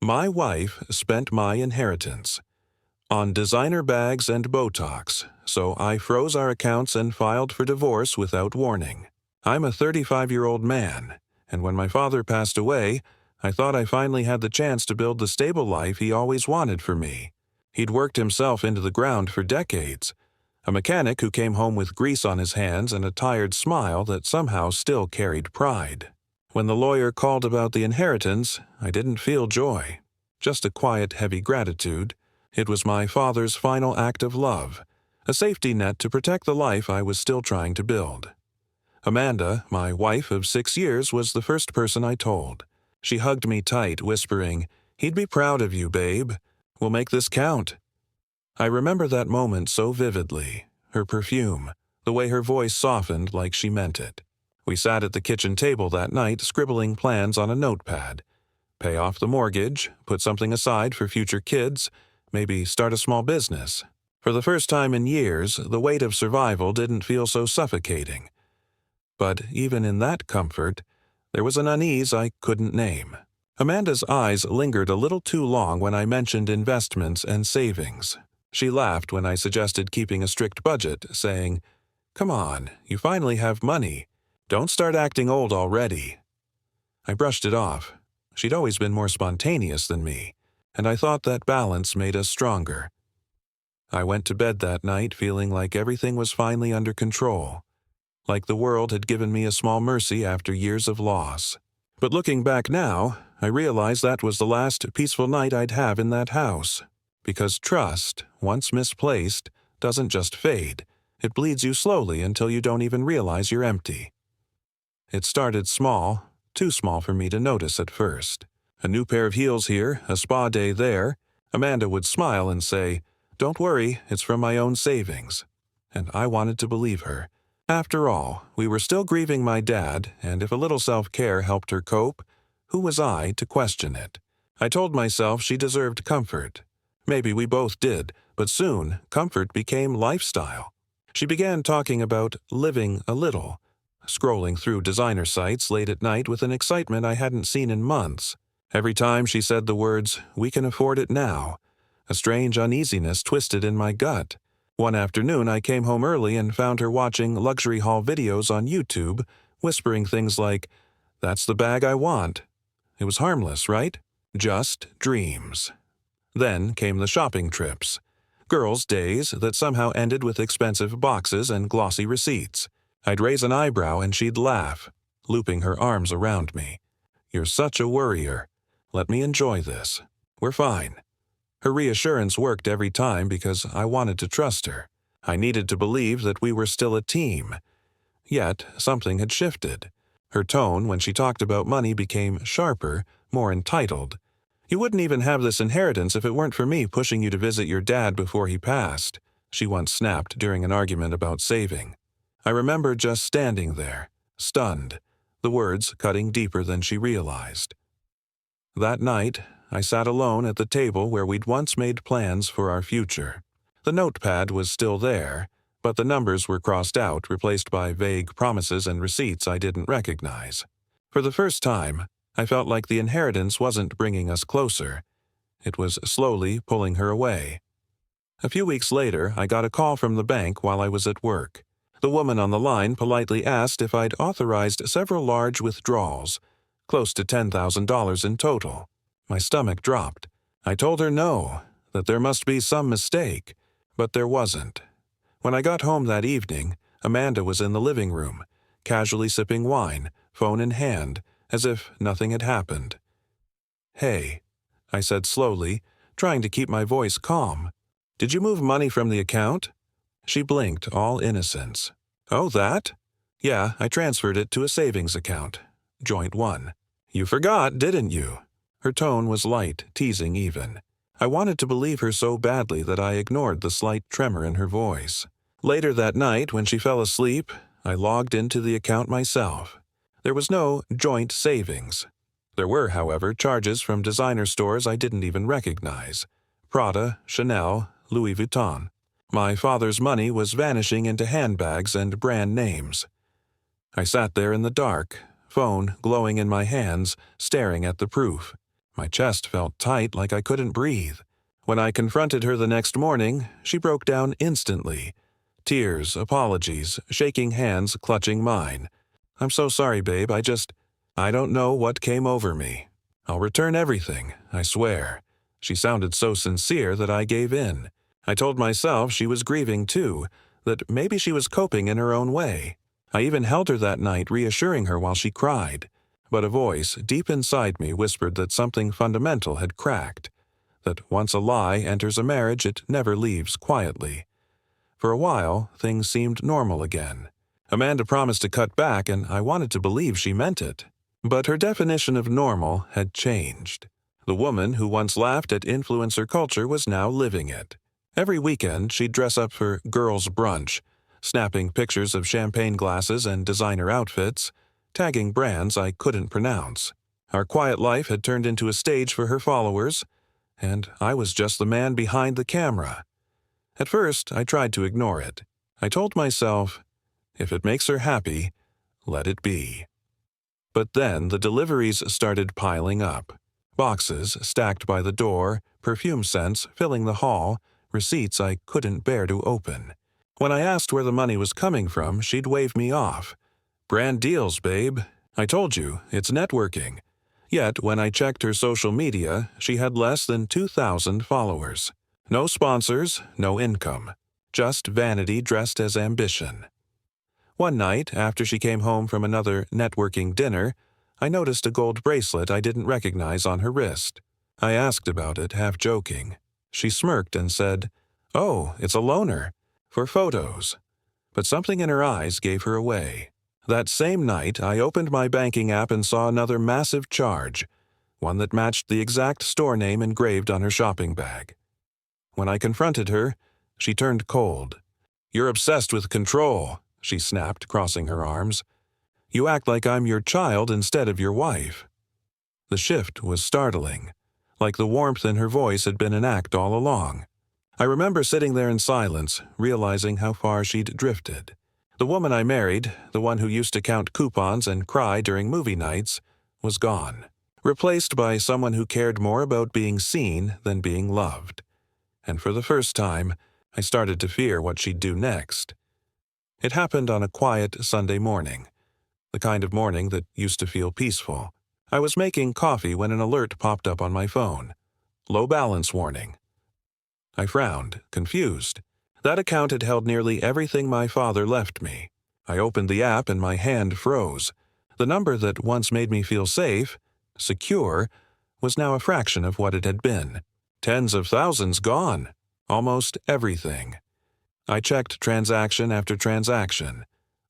My wife spent my inheritance on designer bags and Botox, so I froze our accounts and filed for divorce without warning. I'm a 35-year-old man, and when my father passed away, I thought I finally had the chance to build the stable life he always wanted for me. He'd worked himself into the ground for decades, a mechanic who came home with grease on his hands and a tired smile that somehow still carried pride. When the lawyer called about the inheritance, I didn't feel joy, just a quiet, heavy gratitude. It was my father's final act of love, a safety net to protect the life I was still trying to build. Amanda, my wife of 6 years, was the first person I told. She hugged me tight, whispering, "He'd be proud of you, babe. We'll make this count." I remember that moment so vividly, her perfume, the way her voice softened like she meant it. We sat at the kitchen table that night scribbling plans on a notepad. Pay off the mortgage, put something aside for future kids, maybe start a small business. For the first time in years, the weight of survival didn't feel so suffocating. But even in that comfort, there was an unease I couldn't name. Amanda's eyes lingered a little too long when I mentioned investments and savings. She laughed when I suggested keeping a strict budget, saying, "Come on, you finally have money. Don't start acting old already." I brushed it off. She'd always been more spontaneous than me, and I thought that balance made us stronger. I went to bed that night feeling like everything was finally under control, like the world had given me a small mercy after years of loss. But looking back now, I realized that was the last peaceful night I'd have in that house, because trust, once misplaced, doesn't just fade. It bleeds you slowly until you don't even realize you're empty. It started small, too small for me to notice at first. A new pair of heels here, a spa day there. Amanda would smile and say, "Don't worry, it's from my own savings." And I wanted to believe her. After all, we were still grieving my dad, and if a little self-care helped her cope, who was I to question it? I told myself she deserved comfort. Maybe we both did, but soon comfort became lifestyle. She began talking about living a little, scrolling through designer sites late at night with an excitement I hadn't seen in months. Every time she said the words, "We can afford it now," a strange uneasiness twisted in my gut. One afternoon I came home early and found her watching luxury haul videos on YouTube, whispering things like, "That's the bag I want." It was harmless, right? Just dreams. Then came the shopping trips. Girls' days that somehow ended with expensive boxes and glossy receipts. I'd raise an eyebrow and she'd laugh, looping her arms around me. "You're such a worrier. Let me enjoy this. We're fine." Her reassurance worked every time because I wanted to trust her. I needed to believe that we were still a team. Yet something had shifted. Her tone when she talked about money became sharper, more entitled. "You wouldn't even have this inheritance if it weren't for me pushing you to visit your dad before he passed," she once snapped during an argument about saving. I remember just standing there, stunned, the words cutting deeper than she realized. That night, I sat alone at the table where we'd once made plans for our future. The notepad was still there, but the numbers were crossed out, replaced by vague promises and receipts I didn't recognize. For the first time, I felt like the inheritance wasn't bringing us closer. It was slowly pulling her away. A few weeks later, I got a call from the bank while I was at work. The woman on the line politely asked if I'd authorized several large withdrawals, close to $10,000 in total. My stomach dropped. I told her no, that there must be some mistake, but there wasn't. When I got home that evening, Amanda was in the living room, casually sipping wine, phone in hand, as if nothing had happened. "Hey," I said slowly, trying to keep my voice calm. "Did you move money from the account?" She blinked, all innocence. "Oh, that? Yeah, I transferred it to a savings account. Joint one." "You forgot, didn't you?" Her tone was light, teasing even. I wanted to believe her so badly that I ignored the slight tremor in her voice. Later that night, when she fell asleep, I logged into the account myself. There was no joint savings. There were, however, charges from designer stores I didn't even recognize. Prada, Chanel, Louis Vuitton. My father's money was vanishing into handbags and brand names. I sat there in the dark, phone glowing in my hands, staring at the proof. My chest felt tight like I couldn't breathe. When I confronted her the next morning, she broke down instantly. Tears, apologies, shaking hands, clutching mine. "I'm so sorry, babe, I don't know what came over me. I'll return everything, I swear." She sounded so sincere that I gave in. I told myself she was grieving too, that maybe she was coping in her own way. I even held her that night, reassuring her while she cried. But a voice deep inside me whispered that something fundamental had cracked, that once a lie enters a marriage, it never leaves quietly. For a while, things seemed normal again. Amanda promised to cut back, and I wanted to believe she meant it. But her definition of normal had changed. The woman who once laughed at influencer culture was now living it. Every weekend, she'd dress up for girls' brunch, snapping pictures of champagne glasses and designer outfits, tagging brands I couldn't pronounce. Our quiet life had turned into a stage for her followers, and I was just the man behind the camera. At first, I tried to ignore it. I told myself, if it makes her happy, let it be. But then the deliveries started piling up. Boxes stacked by the door, perfume scents filling the hall, receipts I couldn't bear to open. When I asked where the money was coming from, she'd wave me off. "Brand deals, babe. I told you, it's networking." Yet, when I checked her social media, she had less than 2,000 followers. No sponsors, no income. Just vanity dressed as ambition. One night, after she came home from another networking dinner, I noticed a gold bracelet I didn't recognize on her wrist. I asked about it, half joking. She smirked and said, "Oh, it's a loaner. For photos." But something in her eyes gave her away. That same night, I opened my banking app and saw another massive charge, one that matched the exact store name engraved on her shopping bag. When I confronted her, she turned cold. "You're obsessed with control," she snapped, crossing her arms. "You act like I'm your child instead of your wife." The shift was startling, like the warmth in her voice had been an act all along. I remember sitting there in silence, realizing how far she'd drifted. The woman I married, the one who used to count coupons and cry during movie nights, was gone, replaced by someone who cared more about being seen than being loved. And for the first time, I started to fear what she'd do next. It happened on a quiet Sunday morning, the kind of morning that used to feel peaceful. I was making coffee when an alert popped up on my phone. "Low balance warning." I frowned, confused. That account had held nearly everything my father left me. I opened the app and my hand froze. The number that once made me feel safe, secure, was now a fraction of what it had been. Tens of thousands gone. Almost everything. I checked transaction after transaction.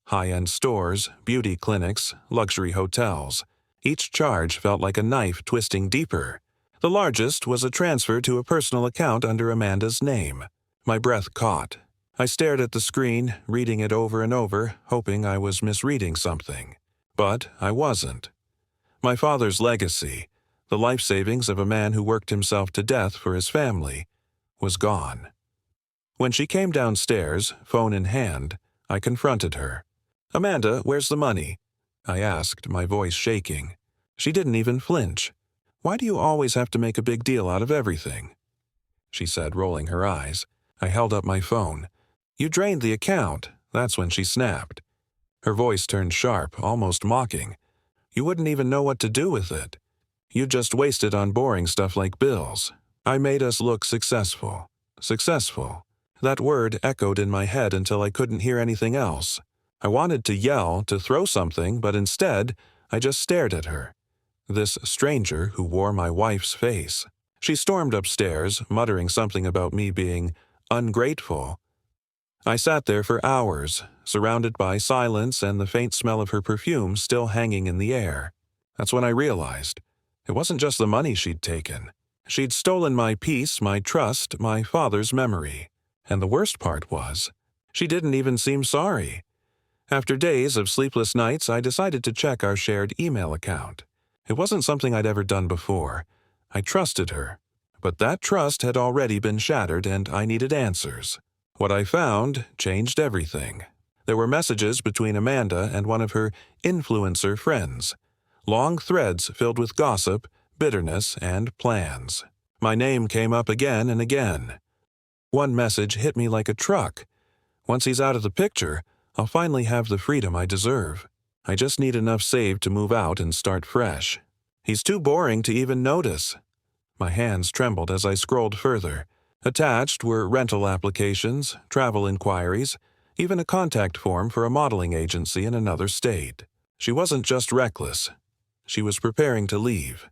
High-end stores, beauty clinics, luxury hotels. Each charge felt like a knife twisting deeper. The largest was a transfer to a personal account under Amanda's name. My breath caught. I stared at the screen, reading it over and over, hoping I was misreading something. But I wasn't. My father's legacy, the life savings of a man who worked himself to death for his family, was gone. When she came downstairs, phone in hand, I confronted her. "Amanda, where's the money?" I asked, my voice shaking. She didn't even flinch. "Why do you always have to make a big deal out of everything?" she said, rolling her eyes. I held up my phone. "You drained the account." That's when she snapped. Her voice turned sharp, almost mocking. "You wouldn't even know what to do with it. You just wasted on boring stuff like bills. I made us look successful." Successful. That word echoed in my head until I couldn't hear anything else. I wanted to yell, to throw something, but instead, I just stared at her. This stranger who wore my wife's face. She stormed upstairs, muttering something about me being ungrateful. I sat there for hours, surrounded by silence and the faint smell of her perfume still hanging in the air. That's when I realized. It wasn't just the money she'd taken. She'd stolen my peace, my trust, my father's memory. And the worst part was, she didn't even seem sorry. After days of sleepless nights, I decided to check our shared email account. It wasn't something I'd ever done before. I trusted her. But that trust had already been shattered and I needed answers. What I found changed everything. There were messages between Amanda and one of her influencer friends. Long threads filled with gossip, bitterness, and plans. My name came up again and again. One message hit me like a truck. Once he's out of the picture, I'll finally have the freedom I deserve. I just need enough saved to move out and start fresh. He's too boring to even notice. My hands trembled as I scrolled further. Attached were rental applications, travel inquiries, even a contact form for a modeling agency in another state. She wasn't just reckless. She was preparing to leave.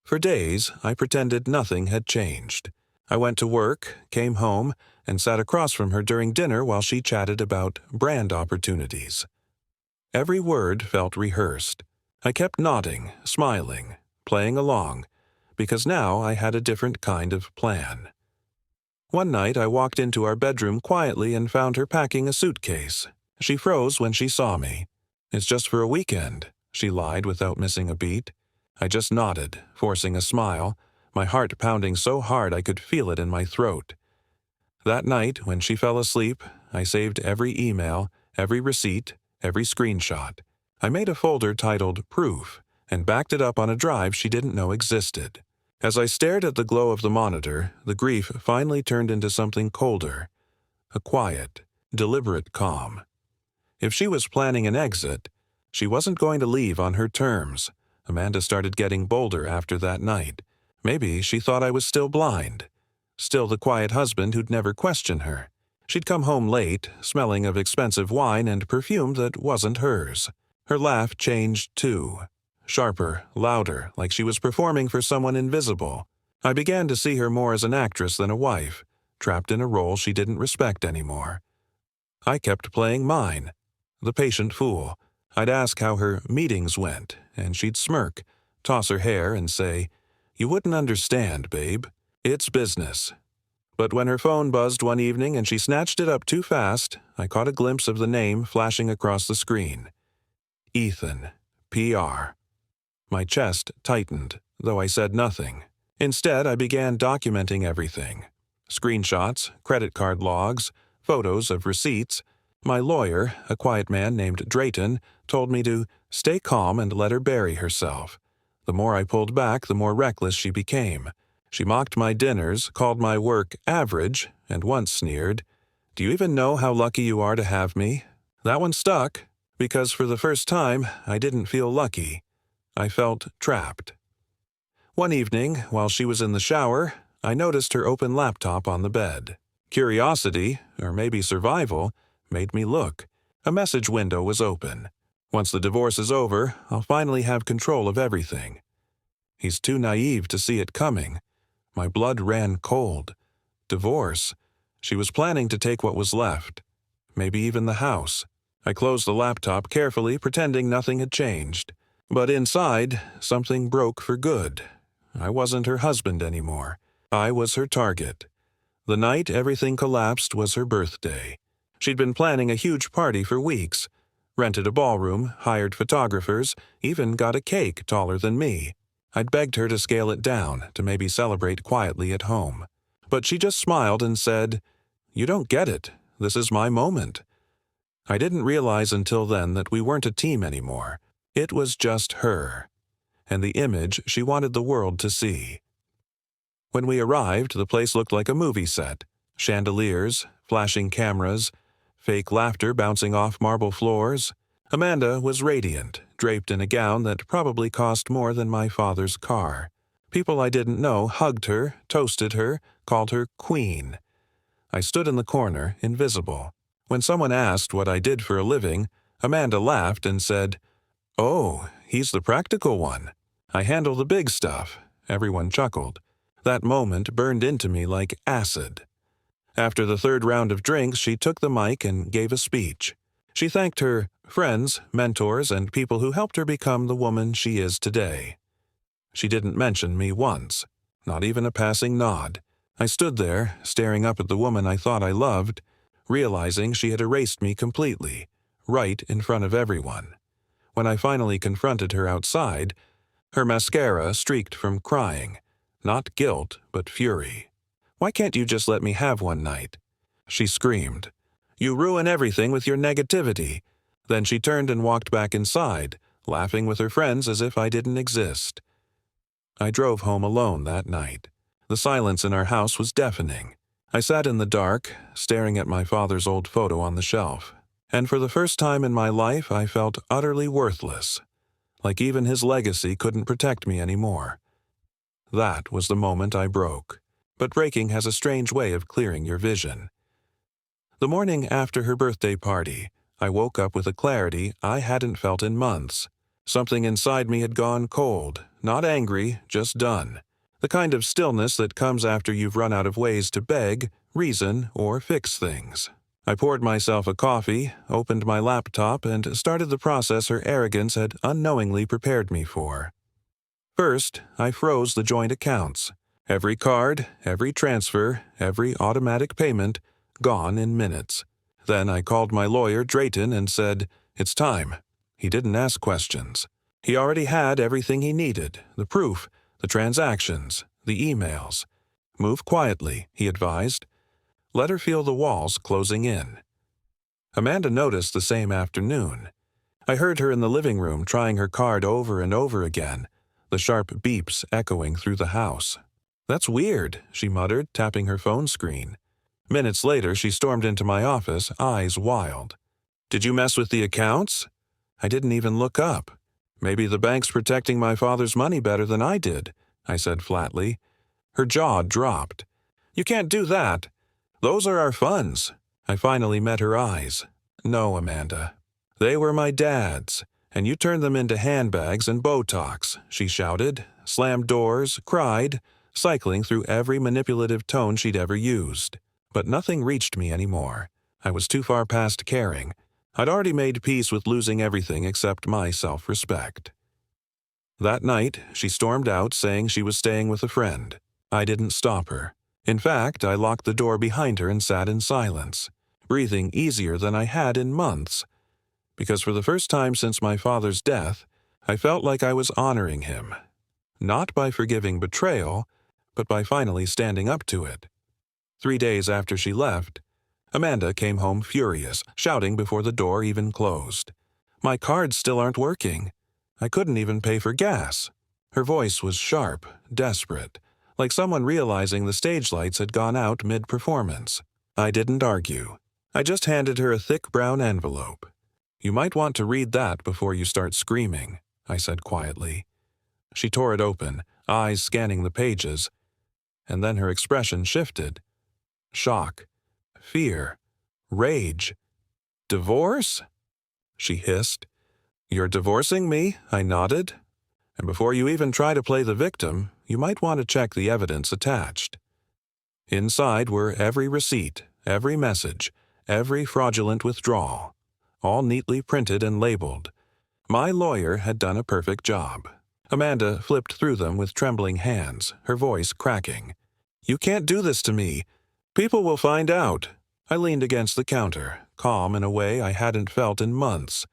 For days, I pretended nothing had changed. I went to work, came home, and sat across from her during dinner while she chatted about brand opportunities. Every word felt rehearsed. I kept nodding, smiling, playing along, because now I had a different kind of plan. One night I walked into our bedroom quietly and found her packing a suitcase. She froze when she saw me. "It's just for a weekend," she lied without missing a beat. I just nodded, forcing a smile, my heart pounding so hard I could feel it in my throat. That night, when she fell asleep, I saved every email, every receipt, every screenshot. I made a folder titled Proof and backed it up on a drive she didn't know existed. As I stared at the glow of the monitor, the grief finally turned into something colder, a quiet, deliberate calm. If she was planning an exit, she wasn't going to leave on her terms. Amanda started getting bolder after that night. Maybe she thought I was still blind. Still the quiet husband who'd never question her. She'd come home late, smelling of expensive wine and perfume that wasn't hers. Her laugh changed too. Sharper, louder, like she was performing for someone invisible. I began to see her more as an actress than a wife, trapped in a role she didn't respect anymore. I kept playing mine, the patient fool. I'd ask how her meetings went, and she'd smirk, toss her hair, and say, "You wouldn't understand, babe. It's business." But when her phone buzzed one evening and she snatched it up too fast, I caught a glimpse of the name flashing across the screen. Ethan, PR. My chest tightened, though I said nothing. Instead, I began documenting everything. Screenshots, credit card logs, photos of receipts. My lawyer, a quiet man named Drayton, told me to stay calm and let her bury herself. The more I pulled back, the more reckless she became. She mocked my dinners, called my work average, and once sneered, "Do you even know how lucky you are to have me?" That one stuck, because for the first time, I didn't feel lucky. I felt trapped. One evening, while she was in the shower, I noticed her open laptop on the bed. Curiosity, or maybe survival, made me look. A message window was open. Once the divorce is over, I'll finally have control of everything. He's too naive to see it coming. My blood ran cold. Divorce. She was planning to take what was left. Maybe even the house. I closed the laptop carefully, pretending nothing had changed. But inside, something broke for good. I wasn't her husband anymore. I was her target. The night everything collapsed was her birthday. She'd been planning a huge party for weeks. Rented a ballroom, hired photographers, even got a cake taller than me. I'd begged her to scale it down, to maybe celebrate quietly at home. But she just smiled and said, "You don't get it. This is my moment." I didn't realize until then that we weren't a team anymore. It was just her, and the image she wanted the world to see. When we arrived, the place looked like a movie set. Chandeliers, flashing cameras, fake laughter bouncing off marble floors. Amanda was radiant, draped in a gown that probably cost more than my father's car. People I didn't know hugged her, toasted her, called her queen. I stood in the corner, invisible. When someone asked what I did for a living, Amanda laughed and said, "Oh, he's the practical one. I handle the big stuff." Everyone chuckled. That moment burned into me like acid. After the third round of drinks, she took the mic and gave a speech. She thanked her friends, mentors, and people who helped her become the woman she is today. She didn't mention me once, not even a passing nod. I stood there, staring up at the woman I thought I loved, realizing she had erased me completely, right in front of everyone. When I finally confronted her outside, her mascara streaked from crying, not guilt, but fury. "Why can't you just let me have one night?" She screamed. "You ruin everything with your negativity." Then she turned and walked back inside, laughing with her friends as if I didn't exist. I drove home alone that night. The silence in our house was deafening. I sat in the dark, staring at my father's old photo on the shelf. And for the first time in my life, I felt utterly worthless, like even his legacy couldn't protect me anymore. That was the moment I broke. But breaking has a strange way of clearing your vision. The morning after her birthday party, I woke up with a clarity I hadn't felt in months. Something inside me had gone cold, not angry, just done. The kind of stillness that comes after you've run out of ways to beg, reason, or fix things. I poured myself a coffee, opened my laptop, and started the process her arrogance had unknowingly prepared me for. First, I froze the joint accounts. Every card, every transfer, every automatic payment, gone in minutes. Then I called my lawyer, Drayton, and said, "It's time." He didn't ask questions. He already had everything he needed, the proof, the transactions, the emails. "Move quietly," he advised. "Let her feel the walls closing in." Amanda noticed the same afternoon. I heard her in the living room trying her card over and over again, the sharp beeps echoing through the house. "That's weird," she muttered, tapping her phone screen. Minutes later, she stormed into my office, eyes wild. "Did you mess with the accounts?" I didn't even look up. "Maybe the bank's protecting my father's money better than I did," I said flatly. Her jaw dropped. "You can't do that. Those are our funds." I finally met her eyes. "No, Amanda. They were my dad's, and you turned them into handbags and Botox," she shouted, slammed doors, cried, cycling through every manipulative tone she'd ever used. But nothing reached me anymore. I was too far past caring. I'd already made peace with losing everything except my self-respect. That night, she stormed out saying she was staying with a friend. I didn't stop her. In fact, I locked the door behind her and sat in silence, breathing easier than I had in months. Because for the first time since my father's death, I felt like I was honoring him. Not by forgiving betrayal, but by finally standing up to it. 3 days after she left, Amanda came home furious, shouting before the door even closed. "My cards still aren't working. I couldn't even pay for gas." Her voice was sharp, desperate, like someone realizing the stage lights had gone out mid-performance. I didn't argue. I just handed her a thick brown envelope. "You might want to read that before you start screaming," I said quietly. She tore it open, eyes scanning the pages, and then her expression shifted. Shock, fear, rage. "Divorce?" she hissed. "You're divorcing me?" I nodded. "And before you even try to play the victim, you might want to check the evidence attached." Inside were every receipt, every message, every fraudulent withdrawal, all neatly printed and labeled. My lawyer had done a perfect job. Amanda flipped through them with trembling hands, her voice cracking. "You can't do this to me. People will find out." I leaned against the counter, calm in a way I hadn't felt in months.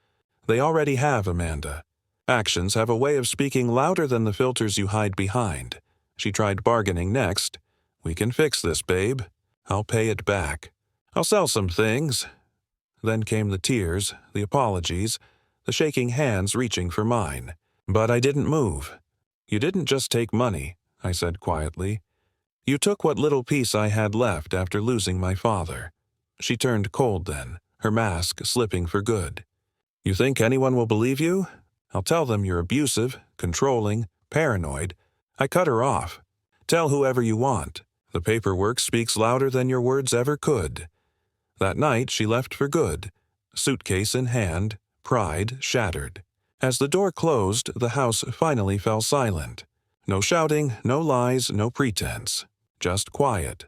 "They already have, Amanda. Actions have a way of speaking louder than the filters you hide behind." She tried bargaining next. "We can fix this, babe. I'll pay it back. I'll sell some things." Then came the tears, the apologies, the shaking hands reaching for mine. But I didn't move. "You didn't just take money," I said quietly. "You took what little peace I had left after losing my father." She turned cold then, her mask slipping for good. "You think anyone will believe you? I'll tell them you're abusive, controlling, paranoid." I cut her off. "Tell whoever you want. The paperwork speaks louder than your words ever could." That night she left for good, suitcase in hand, pride shattered. As the door closed, the house finally fell silent. No shouting, no lies, no pretense. Just quiet,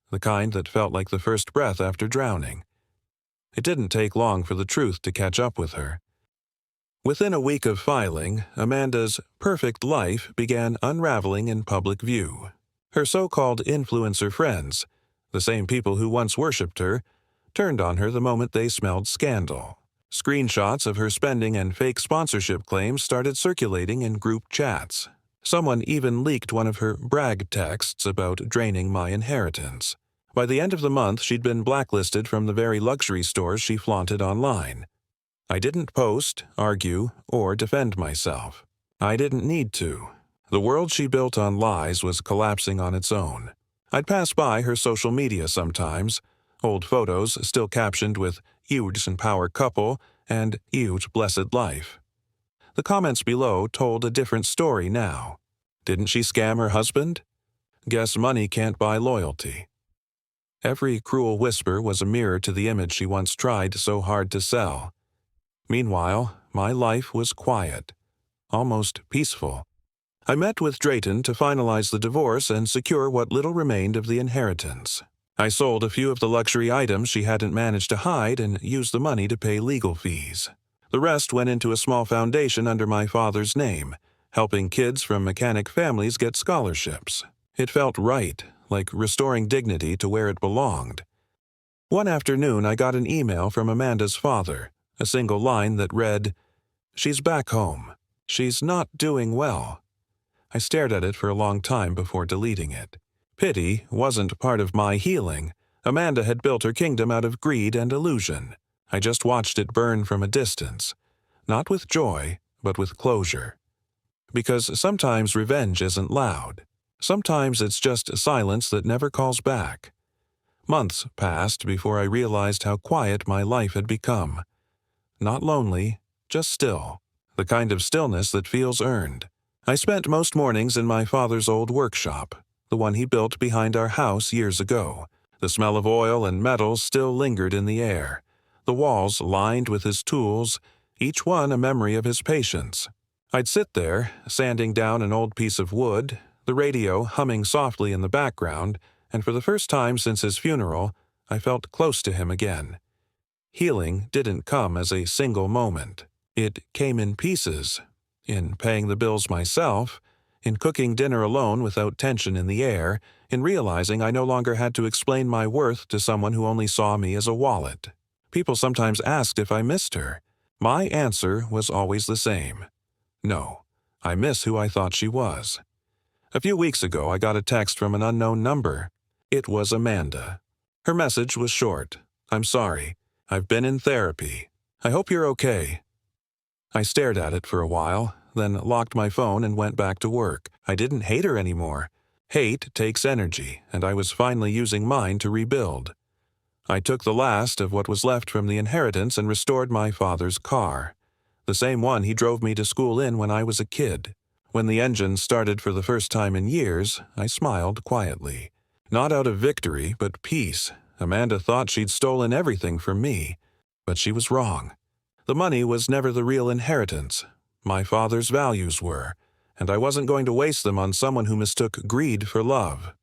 the kind that felt like the first breath after drowning. It didn't take long for the truth to catch up with her. Within a week of filing, Amanda's perfect life began unraveling in public view. Her so-called influencer friends, the same people who once worshipped her, turned on her the moment they smelled scandal. Screenshots of her spending and fake sponsorship claims started circulating in group chats. Someone even leaked one of her brag texts about draining my inheritance. By the end of the month, she'd been blacklisted from the very luxury stores she flaunted online. I didn't post, argue, or defend myself. I didn't need to. The world she built on lies was collapsing on its own. I'd pass by her social media sometimes, old photos still captioned with "huge and power couple" and "huge blessed life." The comments below told a different story now. Didn't she scam her husband? Guess money can't buy loyalty. Every cruel whisper was a mirror to the image she once tried so hard to sell. Meanwhile, my life was quiet, almost peaceful. I met with Drayton to finalize the divorce and secure what little remained of the inheritance. I sold a few of the luxury items she hadn't managed to hide and used the money to pay legal fees. The rest went into a small foundation under my father's name, helping kids from mechanic families get scholarships. It felt right, like restoring dignity to where it belonged. One afternoon, I got an email from Amanda's father, a single line that read, "She's back home. She's not doing well." I stared at it for a long time before deleting it. Pity wasn't part of my healing. Amanda had built her kingdom out of greed and illusion. I just watched it burn from a distance, not with joy, but with closure. Because sometimes revenge isn't loud. Sometimes it's just silence that never calls back. Months passed before I realized how quiet my life had become. Not lonely, just still. The kind of stillness that feels earned. I spent most mornings in my father's old workshop, the one he built behind our house years ago. The smell of oil and metals still lingered in the air. The walls lined with his tools, each one a memory of his patience. I'd sit there, sanding down an old piece of wood, the radio humming softly in the background, and for the first time since his funeral, I felt close to him again. Healing didn't come as a single moment. It came in pieces, in paying the bills myself, in cooking dinner alone without tension in the air, in realizing I no longer had to explain my worth to someone who only saw me as a wallet. People sometimes asked if I missed her. My answer was always the same. No, I miss who I thought she was. A few weeks ago, I got a text from an unknown number. It was Amanda. Her message was short. "I'm sorry. I've been in therapy. I hope you're okay." I stared at it for a while, then locked my phone and went back to work. I didn't hate her anymore. Hate takes energy, and I was finally using mine to rebuild. I took the last of what was left from the inheritance and restored my father's car. The same one he drove me to school in when I was a kid. When the engine started for the first time in years, I smiled quietly. Not out of victory, but peace. Amanda thought she'd stolen everything from me, but she was wrong. The money was never the real inheritance. My father's values were, and I wasn't going to waste them on someone who mistook greed for love.